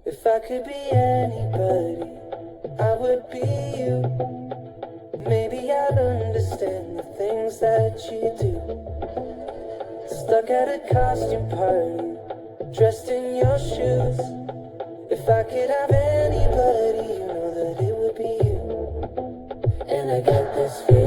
If I could be anybody, I would be you. Maybe I'd understand the things that you do. Stuck at a costume party, dressed in your shoes. If I could have anybody, you know that it would be you. And I get this feeling